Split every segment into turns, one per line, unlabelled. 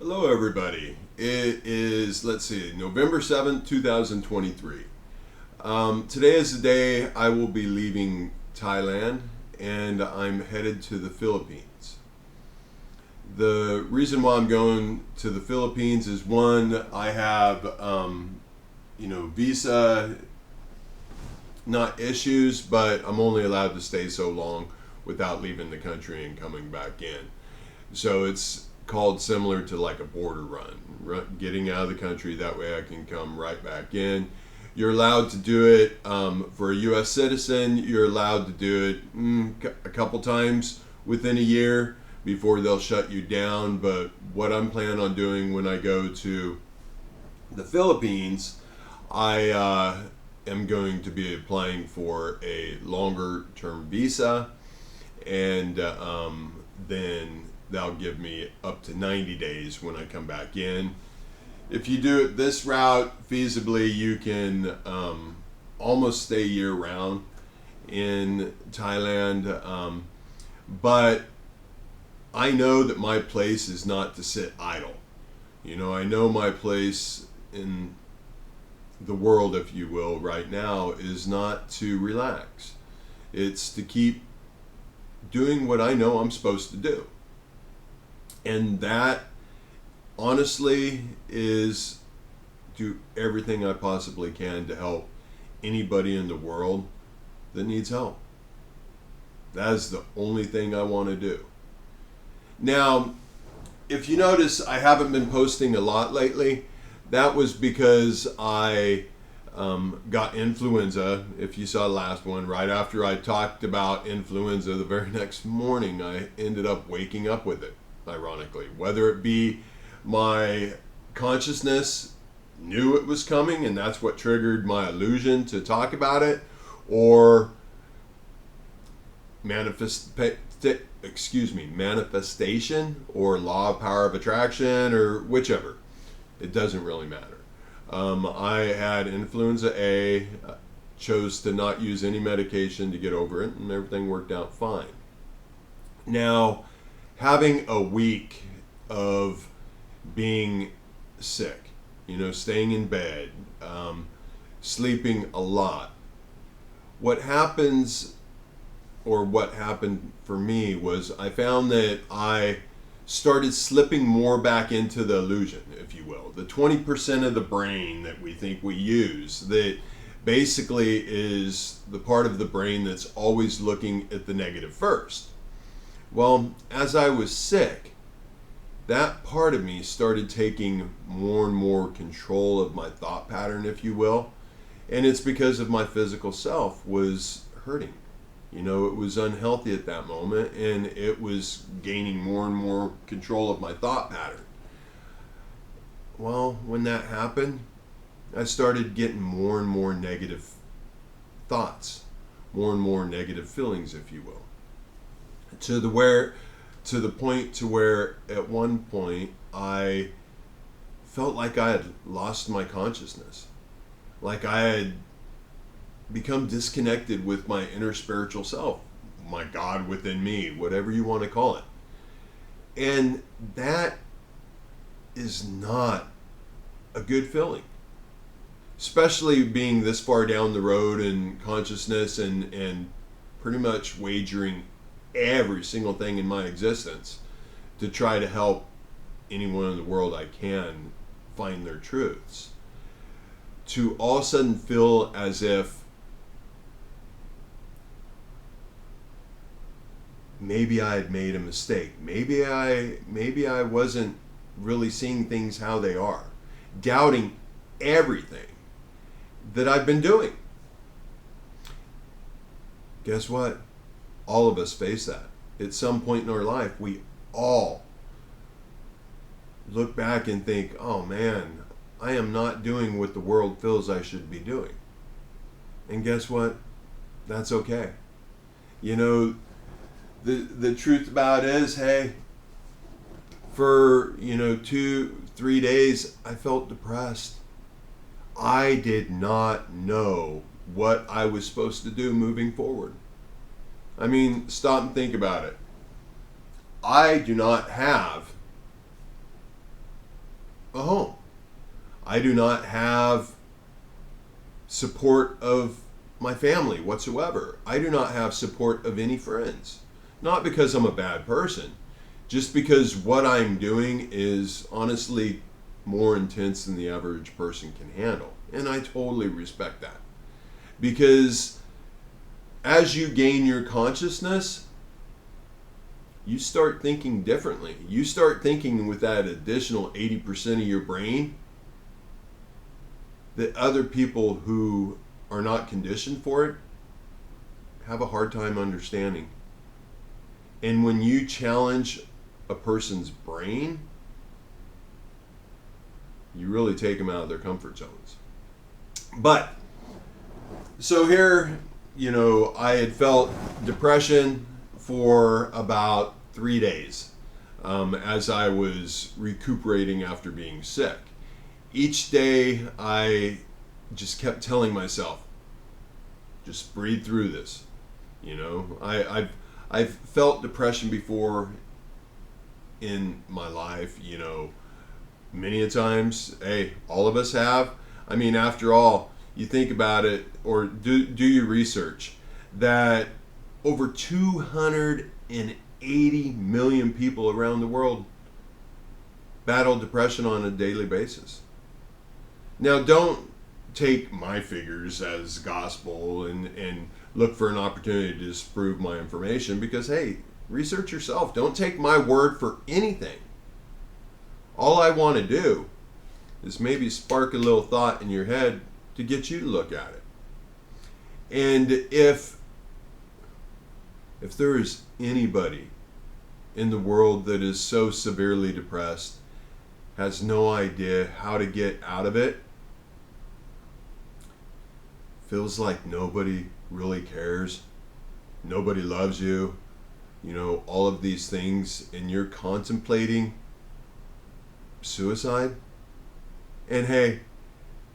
Hello, everybody. It is, let's see, November 7th, 2023. Today is the day I will be leaving Thailand and I'm headed to the Philippines. The reason why I'm going to the Philippines is one, I have, visa, not issues, but I'm only allowed to stay so long without leaving the country and coming back in. So it's called similar to like a border run, getting out of the country. That way I can come right back in. You're allowed to do it for a U.S. citizen. You're allowed to do it a couple times within a year before they'll shut you down. But what I'm planning on doing when I go to the Philippines, I am going to be applying for a longer term visa, and then they'll give me up to 90 days when I come back in. If you do it this route, feasibly, you can almost stay year round in Thailand. But I know that my place is not to sit idle. I know my place in the world, if you will, right now is not to relax. It's to keep doing what I know I'm supposed to do. And that, honestly, is do everything I possibly can to help anybody in the world that needs help. That is the only thing I want to do. Now, if you notice, I haven't been posting a lot lately. That was because I got influenza. If you saw the last one, right after I talked about influenza, the very next morning I ended up waking up with it, ironically. Whether it be my consciousness knew it was coming and that's what triggered my illusion to talk about it, or manifestation or law of power of attraction, or whichever. It doesn't really matter. I had influenza A, chose to not use any medication to get over it, and everything worked out fine. Now, having a week of being sick, staying in bed, sleeping a lot, what happens, or what happened for me, was I found that I started slipping more back into the illusion, if you will. The 20% of the brain that we think we use, that basically is the part of the brain that's always looking at the negative first. Well, as I was sick, that part of me started taking more and more control of my thought pattern, if you will. And it's because of my physical self was hurting. It was unhealthy at that moment, and it was gaining more and more control of my thought pattern. Well, when that happened, I started getting more and more negative thoughts, more and more negative feelings, if you will. To the point to where at one point I felt like I had lost my consciousness, like I had become disconnected with my inner spiritual self, my God within me, whatever you want to call it. And that is not a good feeling, especially being this far down the road in consciousness and pretty much wagering every single thing in my existence to try to help anyone in the world I can find their truths. To all of a sudden feel as if maybe I had made a mistake. Maybe I wasn't really seeing things how they are. Doubting everything that I've been doing. Guess what? All of us face that. At some point in our life, we all look back and think, oh man, I am not doing what the world feels I should be doing. And guess what? That's okay. The truth about it is, hey, for 2-3 days I felt depressed. I did not know what I was supposed to do moving forward. I mean, stop and think about it. I do not have a home. I do not have support of my family whatsoever. I do not have support of any friends. Not because I'm a bad person, just because what I'm doing is honestly more intense than the average person can handle. And I totally respect that. Because as you gain your consciousness, you start thinking differently. You start thinking with that additional 80% of your brain that other people who are not conditioned for it have a hard time understanding. And when you challenge a person's brain, you really take them out of their comfort zones. But, so here, I had felt depression for about 3 days as I was recuperating after being sick. Each day I just kept telling myself, just breathe through this. I've felt depression before in my life, many a times. Hey, all of us have. I mean, after all, you think about it, or do your research, that over 280 million people around the world battle depression on a daily basis. Now, don't take my figures as gospel and look for an opportunity to disprove my information, because, hey, research yourself. Don't take my word for anything. All I want to do is maybe spark a little thought in your head to get you to look at it. And if there is anybody in the world that is so severely depressed, has no idea how to get out of it, feels like nobody really cares, nobody loves you, all of these things, and you're contemplating suicide. And hey,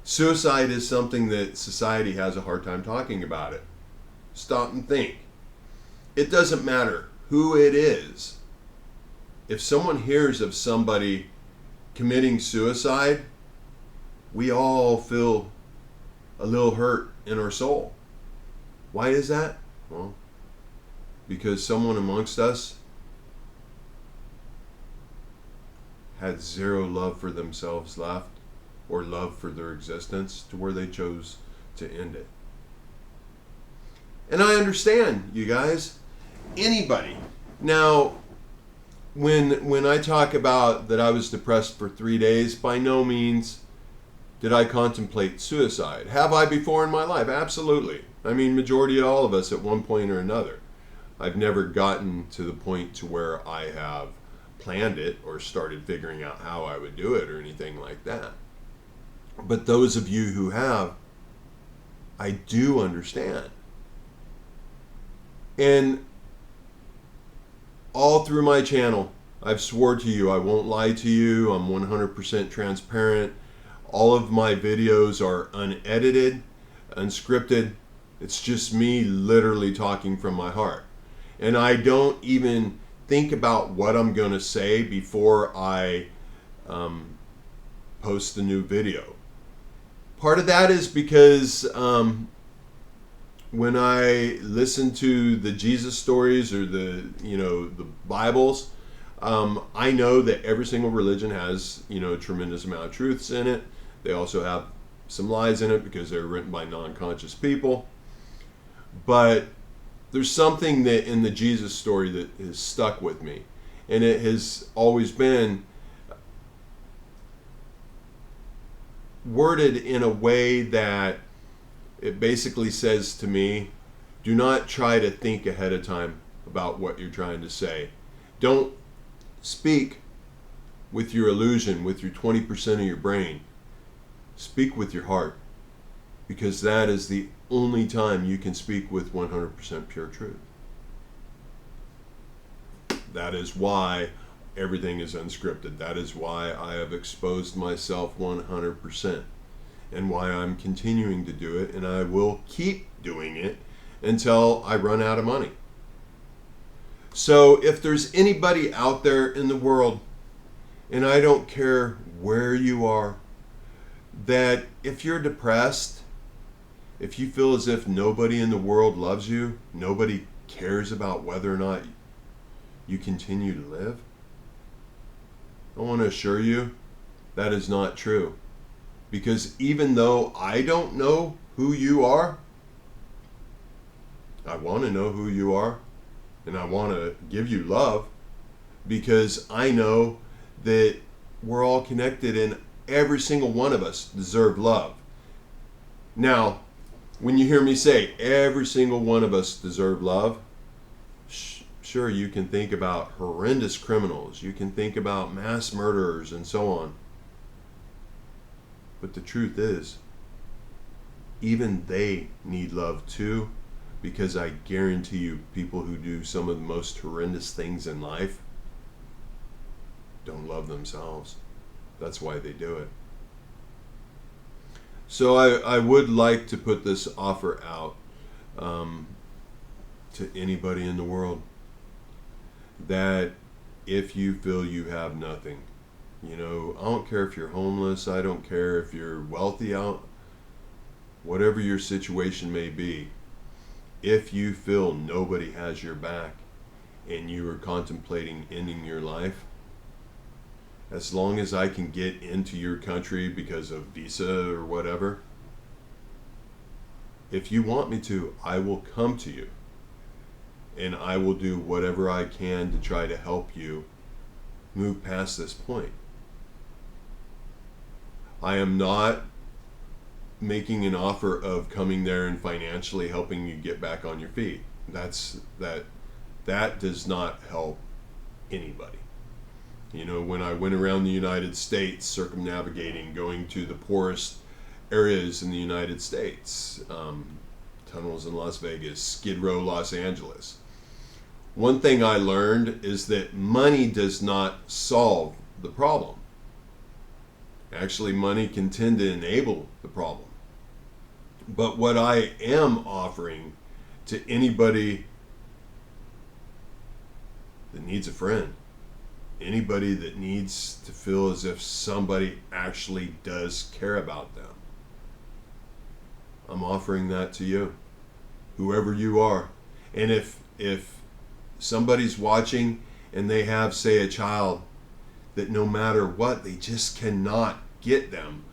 suicide is something that society has a hard time talking about it. Stop and think. It doesn't matter who it is. If someone hears of somebody committing suicide, we all feel a little hurt in our soul. Why is that? Well, because someone amongst us had zero love for themselves left, or love for their existence, to where they chose to end it. And I understand, you guys. Anybody. Now, when I talk about that I was depressed for 3 days, by no means did I contemplate suicide. Have I before in my life? Absolutely. I mean, majority of all of us at one point or another. I've never gotten to the point to where I have planned it or started figuring out how I would do it or anything like that. But those of you who have, I do understand. And all through my channel, I've swore to you, I won't lie to you. I'm 100% transparent. All of my videos are unedited, unscripted. It's just me literally talking from my heart. And I don't even think about what I'm going to say before I post the new video. Part of that is because when I listen to the Jesus stories or the Bibles, I know that every single religion has a tremendous amount of truths in it. They also have some lies in it because they're written by non-conscious people. But there's something that in the Jesus story that has stuck with me, and it has always been worded in a way that it basically says to me, do not try to think ahead of time about what you're trying to say. Don't speak with your illusion, with your 20% of your brain. Speak with your heart, because that is the only time you can speak with 100% pure truth. That is why everything is unscripted. That is why I have exposed myself 100%, and why I'm continuing to do it, and I will keep doing it until I run out of money. So if there's anybody out there in the world And I don't care where you are, that if you're depressed, if you feel as if nobody in the world loves you, nobody cares about whether or not you continue to live, I want to assure you that is not true. Because even though I don't know who you are, I want to know who you are, and I want to give you love, because I know that we're all connected and every single one of us deserve love. Now, when you hear me say every single one of us deserve love, sure, you can think about horrendous criminals, you can think about mass murderers and so on. But the truth is, even they need love too, because I guarantee you, people who do some of the most horrendous things in life don't love themselves. That's why they do it. So I would like to put this offer out to anybody in the world, that if you feel you have nothing, I don't care if you're homeless, I don't care if you're wealthy, whatever your situation may be, if you feel nobody has your back and you are contemplating ending your life, as long as I can get into your country because of visa or whatever, if you want me to, I will come to you. And I will do whatever I can to try to help you move past this point. I am not making an offer of coming there and financially helping you get back on your feet. That does not help anybody. When I went around the United States, circumnavigating, going to the poorest areas in the United States, tunnels in Las Vegas, Skid Row, Los Angeles, one thing I learned is that money does not solve the problem. Actually, money can tend to enable the problem. But what I am offering to anybody that needs a friend, anybody that needs to feel as if somebody actually does care about them, I'm offering that to you, whoever you are. And if somebody's watching and they have, say, a child that no matter what, they just cannot get them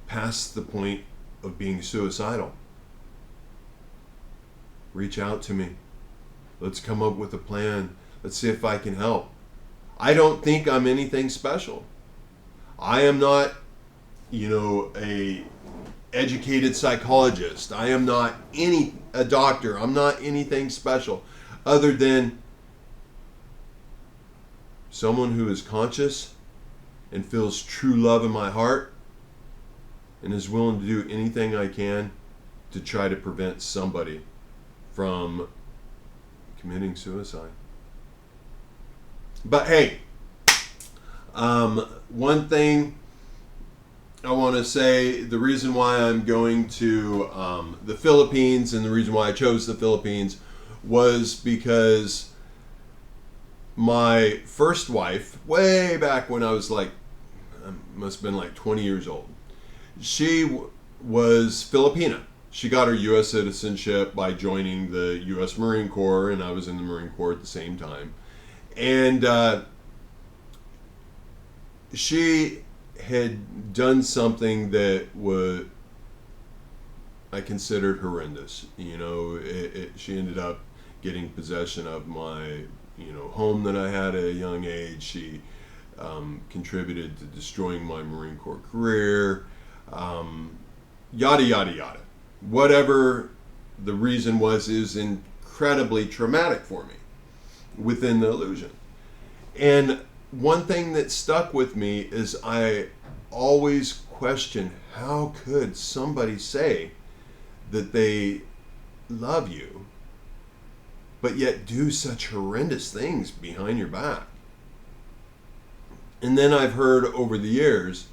past the point of being suicidal, reach out to me. Let's come up with a plan. Let's see if I can help. I don't think I'm anything special. I am not, a educated psychologist. I am not a doctor. I'm not anything special other than someone who is conscious and feels true love in my heart and is willing to do anything I can to try to prevent somebody from committing suicide. But hey, one thing I want to say, the reason why I'm going to the Philippines, and the reason why I chose the Philippines, was because my first wife, way back when I was must have been 20 years old, she was Filipina. She got her U.S. citizenship by joining the U.S. Marine Corps, and I was in the Marine Corps at the same time. And she had done something that I considered horrendous. She ended up getting possession of my home that I had at a young age. She contributed to destroying my Marine Corps career, yada yada yada. Whatever the reason was, is incredibly traumatic for me within the illusion. And one thing that stuck with me is I always question, how could somebody say that they love you but yet do such horrendous things behind your back? And then I've heard over the years,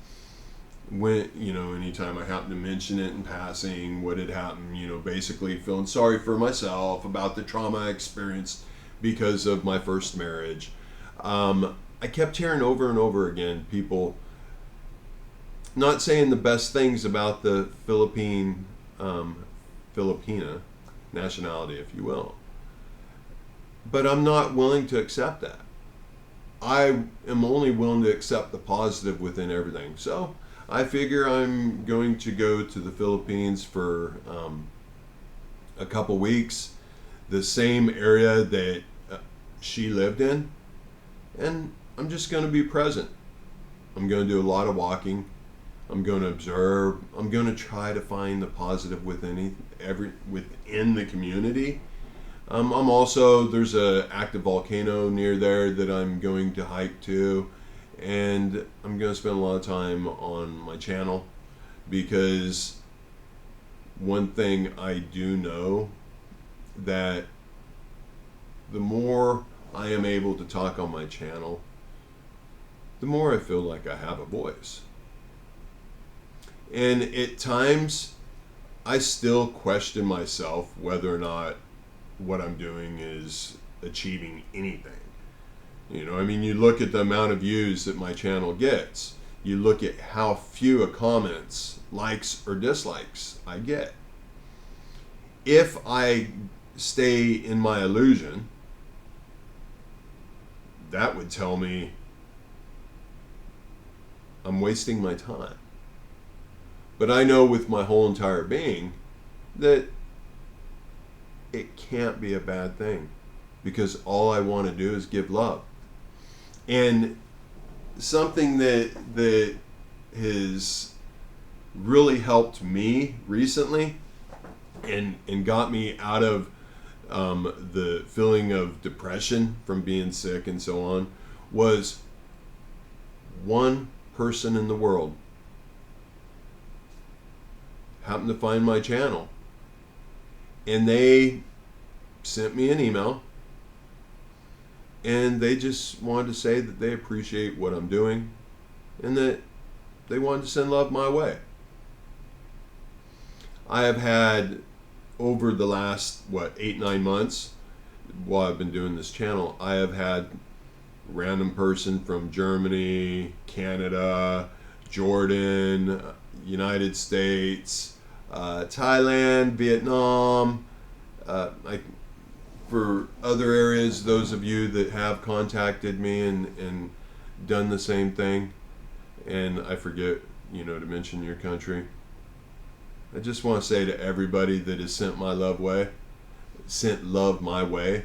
when anytime I happen to mention it in passing, what had happened, basically feeling sorry for myself about the trauma I experienced because of my first marriage, I I kept hearing over and over again people not saying the best things about the Filipina nationality, if you will. But I'm not willing to accept that. I am only willing to accept the positive within everything. So I figure I'm going to go to the Philippines for a couple weeks, the same area that she lived in, and I'm just going to be present. I'm going to do a lot of walking. I'm going to observe. I'm going to try to find the positive within the community. I'm also, there's a active volcano near there that I'm going to hike to, and I'm going to spend a lot of time on my channel, because one thing I do know, that the more I am able to talk on my channel, the more I feel like I have a voice. And at times, I still question myself whether or not what I'm doing is achieving anything. You know, I mean, you look at the amount of views that my channel gets. You look at how few comments, likes, or dislikes I get. If I stay in my illusion, that would tell me I'm wasting my time. But I know with my whole entire being that it can't be a bad thing, because all I want to do is give love. And something that has really helped me recently and got me out of the feeling of depression from being sick and so on, was one person in the world happened to find my channel, and they sent me an email, and they just wanted to say that they appreciate what I'm doing and that they wanted to send love my way. I have had, over the last 8-9 months while I've been doing this channel, I have had random person from Germany, Canada, Jordan, United States, Thailand, Vietnam, for other areas, those of you that have contacted me and done the same thing, and I forget, to mention your country. I just want to say to everybody that has sent love my way,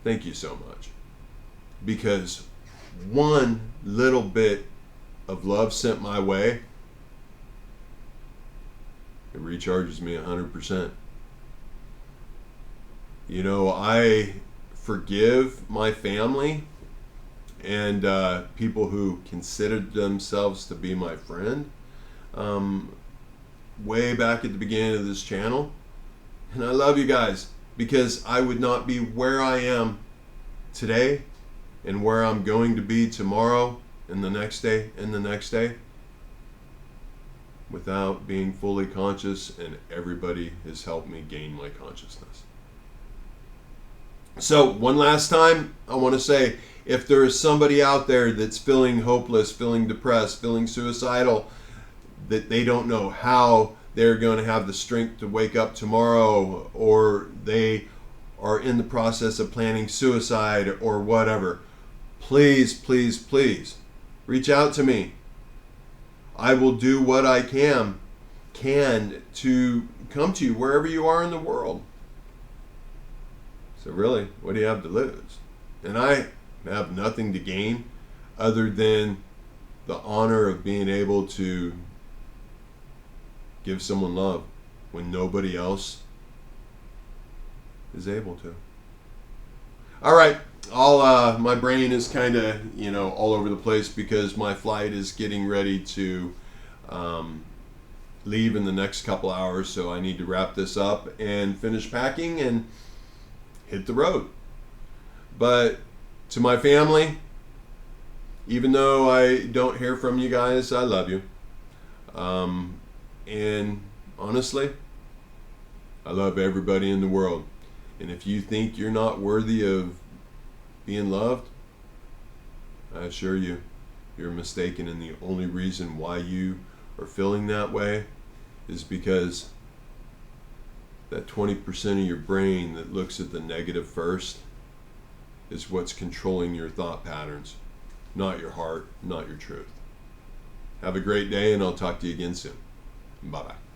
thank you so much. Because one little bit of love sent my way, it recharges me 100%. I forgive my family and people who considered themselves to be my friend way back at the beginning of this channel. And I love you guys, because I would not be where I am today and where I'm going to be tomorrow and the next day and the next day without being fully conscious, and everybody has helped me gain my consciousness. So one last time, I want to say, if there is somebody out there that's feeling hopeless, feeling depressed, feeling suicidal, that they don't know how they're going to have the strength to wake up tomorrow, or they are in the process of planning suicide or whatever, please, please, please reach out to me. I will do what I can to come to you wherever you are in the world. So really, what do you have to lose? And I have nothing to gain other than the honor of being able to give someone love when nobody else is able to. All right, my brain is kind of all over the place because my flight is getting ready to leave in the next couple hours, so I need to wrap this up and finish packing and hit the road. But to my family, even though I don't hear from you guys, I love you. And honestly, I love everybody in the world. And if you think you're not worthy of being loved, I assure you, you're mistaken, and the only reason why you are feeling that way is because that 20% of your brain that looks at the negative first is what's controlling your thought patterns, not your heart, not your truth. Have a great day, and I'll talk to you again soon. Bye-bye.